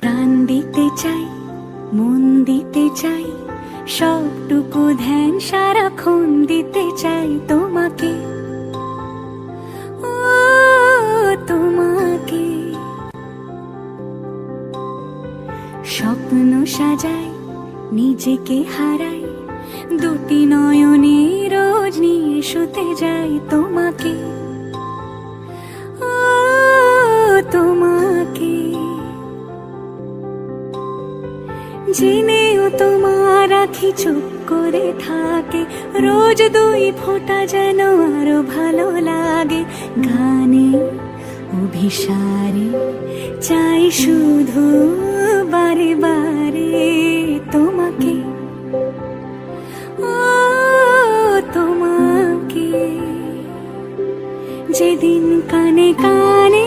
প্রাণ দিতে চাই, মন দিতে চাই, সবটুকু ধ্যান সারাক্ষণ দিতে চাই তোমাকে, ও তোমাকে। স্বপ্ন সাজাই, নিজেকে হারাই, দুটি নয়নে রোজ নিয়ে শুতে যাই তোমাকে, ও তোমাকে। জেনেও তোমার আখি চুপ করে থাকে, রোজ দুই ফোঁটা যেন আরো ভালো লাগে। গানে অভিসারে চাই শুধু বারে বারে তোমাকে, ও তোমাকে। যেদিন কানে কানে